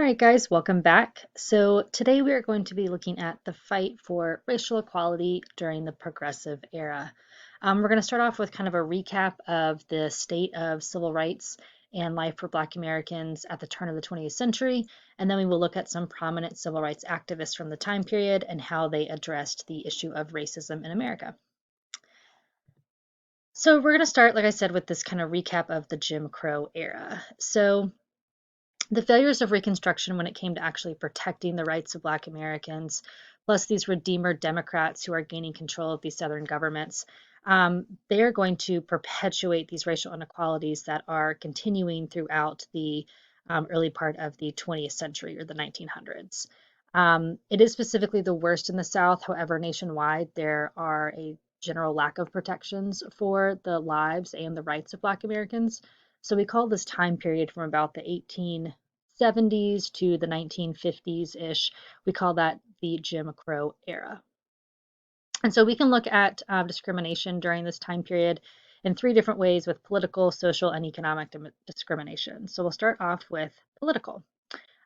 All right, guys, welcome back. So today we are going to be looking at the fight for racial equality during the Progressive Era. We're going to start off with kind of a recap of the state of civil rights and life for Black Americans at the turn of the 20th century, and then we will look at some prominent civil rights activists from the time period and how they addressed the issue of racism in America. So we're going to start, like I said, with this kind of recap of the Jim Crow era. So the failures of Reconstruction when it came to actually protecting the rights of Black Americans, plus these Redeemer Democrats who are gaining control of these Southern governments, they are going to perpetuate these racial inequalities that are continuing throughout the early part of the 20th century or the 1900s. It is specifically the worst in the South. However, nationwide, there are a general lack of protections for the lives and the rights of Black Americans. So we call this time period from about the 1870s to the 1950s-ish. We call that the Jim Crow era. And so we can look at discrimination during this time period in three different ways with political, social, and economic discrimination. So we'll start off with political.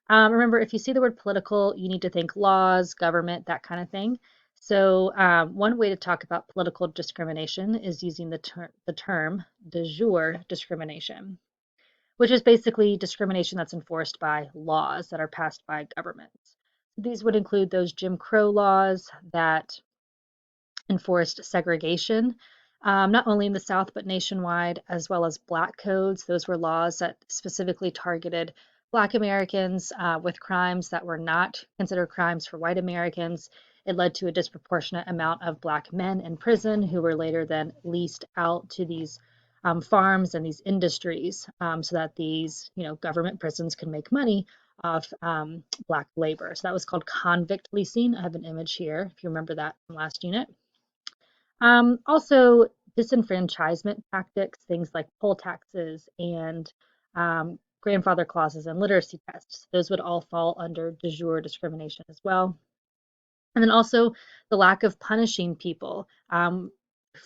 Remember, if you see the word political, you need to think laws, government, that kind of thing. So one way to talk about political discrimination is using the term de jure discrimination, which is basically discrimination that's enforced by laws that are passed by governments. These would include those Jim Crow laws that enforced segregation, not only in the South but nationwide, as well as Black codes. Those were laws that specifically targeted Black Americans with crimes that were not considered crimes for white Americans. It led to a disproportionate amount of Black men in prison who were later then leased out to these farms and these industries so that these, government prisons could make money off Black labor. So that was called convict leasing. I have an image here if you remember that from last unit. Also, disenfranchisement tactics, things like poll taxes and grandfather clauses and literacy tests, those would all fall under de jure discrimination as well. And then also the lack of punishing people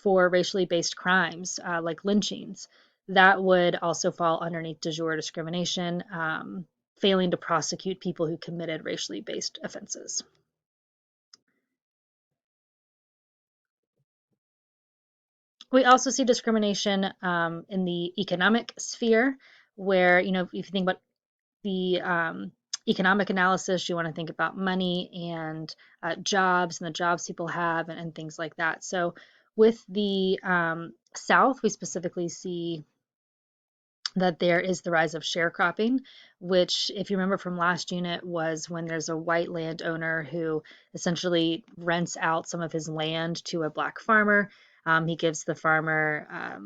for racially based crimes like lynchings. That would also fall underneath de jure discrimination, failing to prosecute people who committed racially based offenses. We also see discrimination in the economic sphere, where, if you think about the economic analysis, you want to think about money and jobs and the jobs people have and things like that. So with the South, we specifically see that there is the rise of sharecropping, which, if you remember from last unit, was when there's a white landowner who essentially rents out some of his land to a Black farmer. He gives the farmer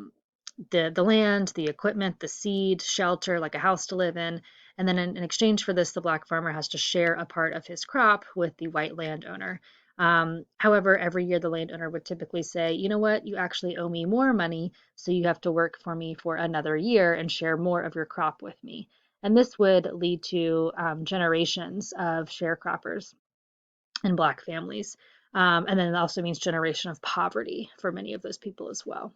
the land, the equipment, the seed, shelter, like a house to live in. And then in exchange for this, the Black farmer has to share a part of his crop with the white landowner. However, every year the landowner would typically say, you know what, you actually owe me more money, so you have to work for me for another year and share more of your crop with me. And this would lead to generations of sharecroppers in Black families. And then it also means generation of poverty for many of those people as well.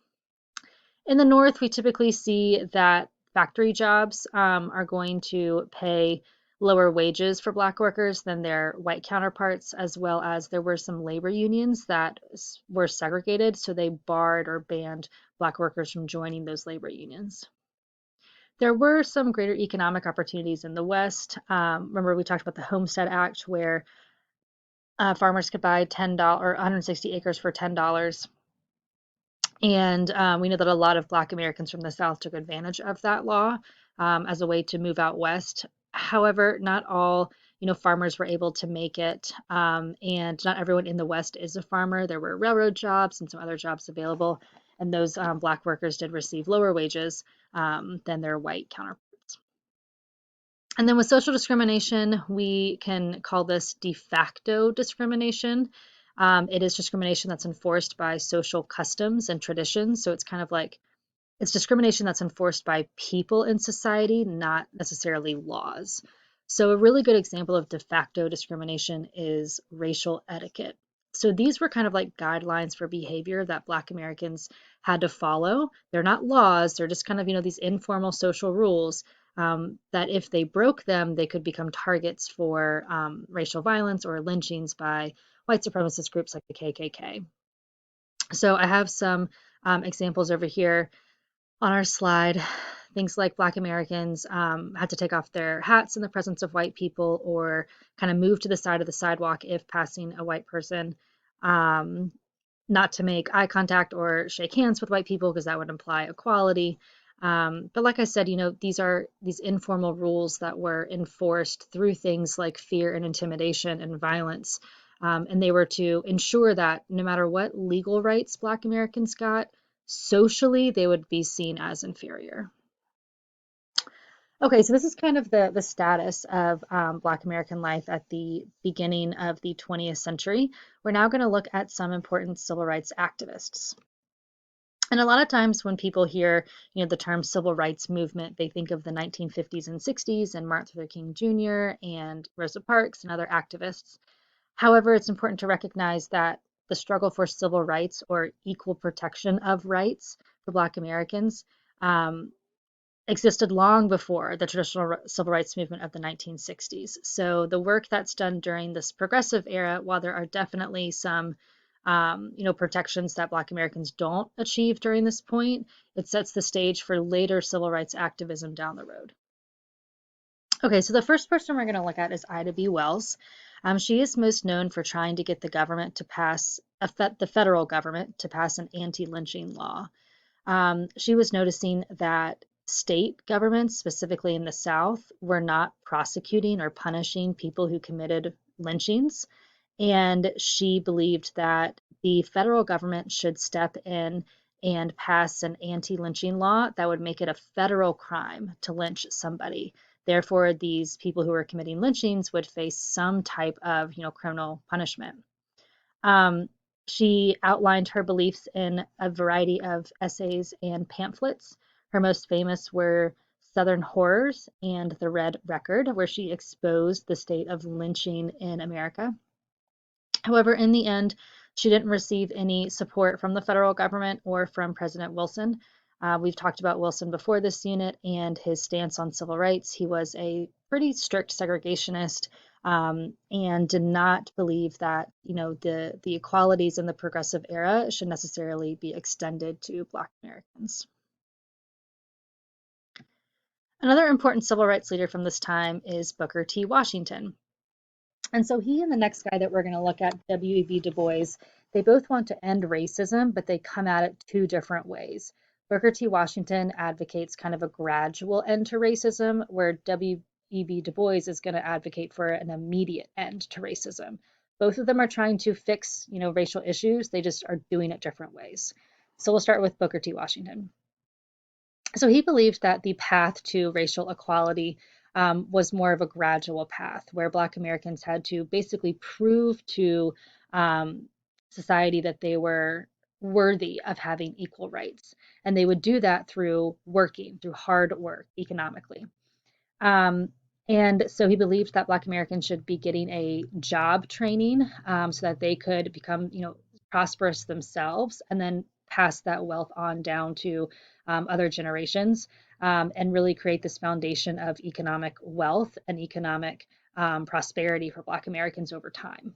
In the North, we typically see that factory jobs are going to pay lower wages for Black workers than their white counterparts, as well as there were some labor unions that were segregated, so they barred or banned Black workers from joining those labor unions. There were some greater economic opportunities in the West. Remember, we talked about the Homestead Act, where farmers could buy $10 or 160 acres for $10. And we know that a lot of Black Americans from the South took advantage of that law as a way to move out west. However, not all, farmers were able to make it, and not everyone in the West is a farmer. There were railroad jobs and some other jobs available, and those Black workers did receive lower wages than their white counterparts. And then with social discrimination, we can call this de facto discrimination. It is discrimination that's enforced by social customs and traditions. So it's kind of like it's discrimination that's enforced by people in society, not necessarily laws. So a really good example of de facto discrimination is racial etiquette. So these were kind of like guidelines for behavior that Black Americans had to follow. They're not laws, they're just kind of, these informal social rules that if they broke them, they could become targets for racial violence or lynchings by white supremacist groups like the KKK. So I have some examples over here on our slide. Things like Black Americans had to take off their hats in the presence of white people or kind of move to the side of the sidewalk if passing a white person, not to make eye contact or shake hands with white people because that would imply equality. But like I said, these are these informal rules that were enforced through things like fear and intimidation and violence. And they were to ensure that no matter what legal rights Black Americans got, socially they would be seen as inferior. Okay, so this is kind of the status of Black American life at the beginning of the 20th century. We're now going to look at some important civil rights activists. And a lot of times when people hear, the term civil rights movement, they think of the 1950s and 60s and Martin Luther King Jr. and Rosa Parks and other activists. However, it's important to recognize that the struggle for civil rights or equal protection of rights for Black Americans existed long before the traditional civil rights movement of the 1960s. So the work that's done during this progressive era, while there are definitely some protections that Black Americans don't achieve during this point, it sets the stage for later civil rights activism down the road. Okay, so the first person we're going to look at is Ida B. Wells. She is most known for trying to get the government to pass, the federal government to pass an anti-lynching law. She was noticing that state governments, specifically in the South, were not prosecuting or punishing people who committed lynchings. And she believed that the federal government should step in and pass an anti-lynching law that would make it a federal crime to lynch somebody. Therefore, these people who were committing lynchings would face some type of, criminal punishment. She outlined her beliefs in a variety of essays and pamphlets. Her most famous were Southern Horrors and The Red Record, where she exposed the state of lynching in America. However, in the end, she didn't receive any support from the federal government or from President Wilson. We've talked about Wilson before this unit and his stance on civil rights. He was a pretty strict segregationist and did not believe that the equalities in the progressive era should necessarily be extended to Black Americans. Another important civil rights leader from this time is Booker T. Washington. And so he and the next guy that we're going to look at, W.E.B. Du Bois, they both want to end racism, but they come at it two different ways. Booker T. Washington advocates kind of a gradual end to racism, where W.E.B. Du Bois is going to advocate for an immediate end to racism. Both of them are trying to fix, racial issues. They just are doing it different ways. So we'll start with Booker T. Washington. So he believed that the path to racial equality was more of a gradual path where Black Americans had to basically prove to society that they were worthy of having equal rights. And they would do that through working, through hard work economically. And so he believed that Black Americans should be getting a job training so that they could become, prosperous themselves and then pass that wealth on down to other generations and really create this foundation of economic wealth and economic prosperity for Black Americans over time.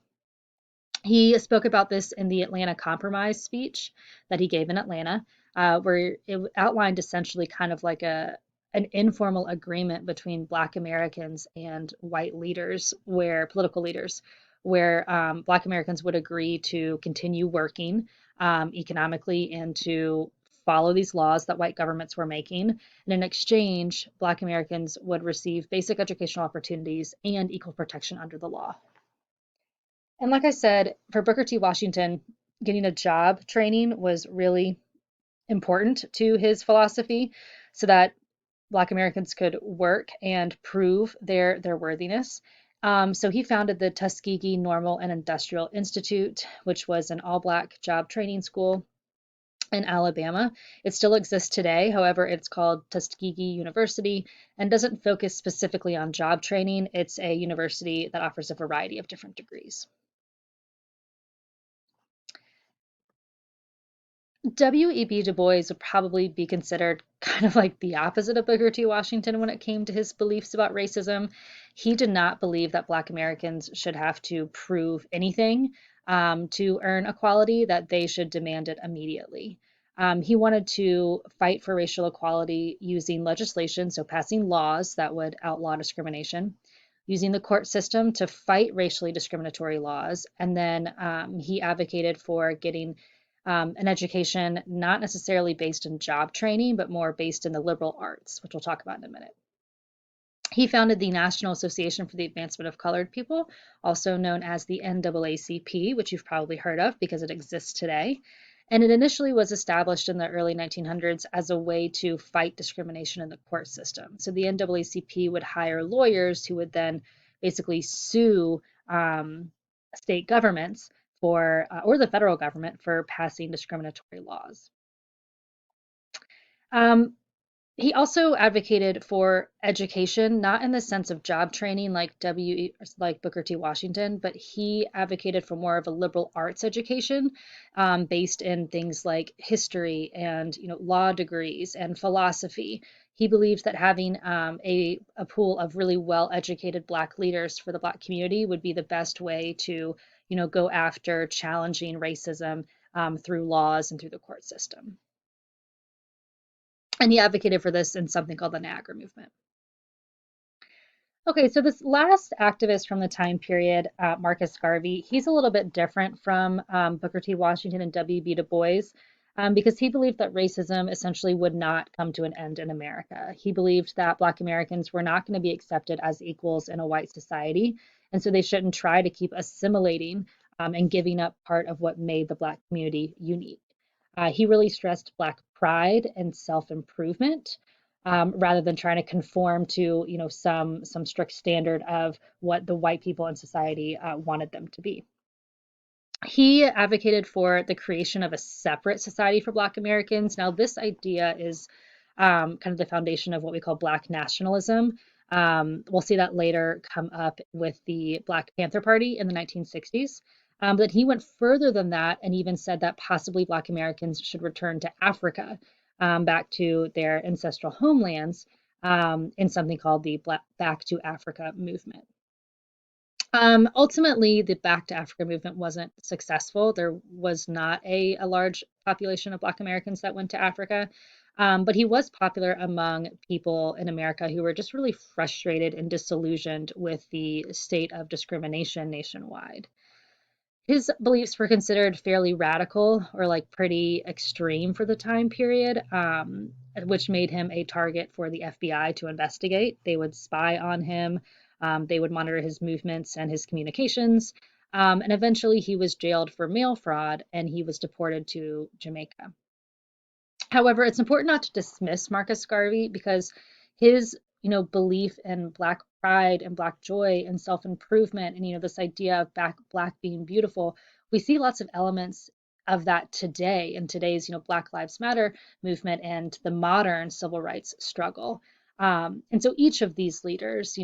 He spoke about this in the Atlanta Compromise speech that he gave in Atlanta, where it outlined essentially kind of like an informal agreement between Black Americans and white leaders, political leaders, where Black Americans would agree to continue working economically and to follow these laws that white governments were making. And in exchange, Black Americans would receive basic educational opportunities and equal protection under the law. And like I said, for Booker T. Washington, getting a job training was really important to his philosophy so that Black Americans could work and prove their worthiness. So he founded the Tuskegee Normal and Industrial Institute, which was an all-Black job training school in Alabama. It still exists today. However, it's called Tuskegee University and doesn't focus specifically on job training. It's a university that offers a variety of different degrees. W.E.B. Du Bois would probably be considered kind of like the opposite of Booker T. Washington when it came to his beliefs about racism. He did not believe that Black Americans should have to prove anything to earn equality, that they should demand it immediately. He wanted to fight for racial equality using legislation, so passing laws that would outlaw discrimination, using the court system to fight racially discriminatory laws, and then he advocated for getting an education not necessarily based in job training, but more based in the liberal arts, which we'll talk about in a minute. He founded the National Association for the Advancement of Colored People, also known as the NAACP, which you've probably heard of because it exists today. And it initially was established in the early 1900s as a way to fight discrimination in the court system. So the NAACP would hire lawyers who would then basically sue state governments for, or the federal government for passing discriminatory laws. Um, he also advocated for education, not in the sense of job training like Booker T. Washington, but he advocated for more of a liberal arts education based in things like history and law degrees and philosophy. He believed that having a pool of really well-educated Black leaders for the Black community would be the best way to go after challenging racism through laws and through the court system. And he advocated for this in something called the Niagara Movement. Okay, so this last activist from the time period, Marcus Garvey, he's a little bit different from Booker T. Washington and W.B. Du Bois because he believed that racism essentially would not come to an end in America. He believed that Black Americans were not going to be accepted as equals in a white society, and so they shouldn't try to keep assimilating and giving up part of what made the Black community unique. He really stressed Black pride and self-improvement rather than trying to conform to some strict standard of what the white people in society wanted them to be. He advocated for the creation of a separate society for Black Americans. Now, this idea is kind of the foundation of what we call Black nationalism. We'll see that later come up with the Black Panther Party in the 1960s. But he went further than that and even said that possibly Black Americans should return to Africa, back to their ancestral homelands, in something called the Back to Africa movement. Ultimately, the Back to Africa movement wasn't successful. There was not a large population of Black Americans that went to Africa, but he was popular among people in America who were just really frustrated and disillusioned with the state of discrimination nationwide. His beliefs were considered fairly radical or like pretty extreme for the time period, which made him a target for the FBI to investigate. They would spy on him, they would monitor his movements and his communications, and eventually he was jailed for mail fraud and he was deported to Jamaica. However, it's important not to dismiss Marcus Garvey because his, belief in Black pride and Black joy and self-improvement and, this idea of Black being beautiful, we see lots of elements of that today in today's, Black Lives Matter movement and the modern civil rights struggle. And so each of these leaders,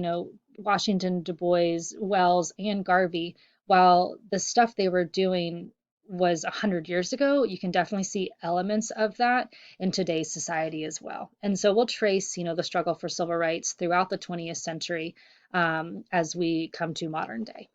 Washington, Du Bois, Wells, and Garvey, while the stuff they were doing was 100 years ago, you can definitely see elements of that in today's society as well. And so we'll trace, the struggle for civil rights throughout the 20th century as we come to modern day.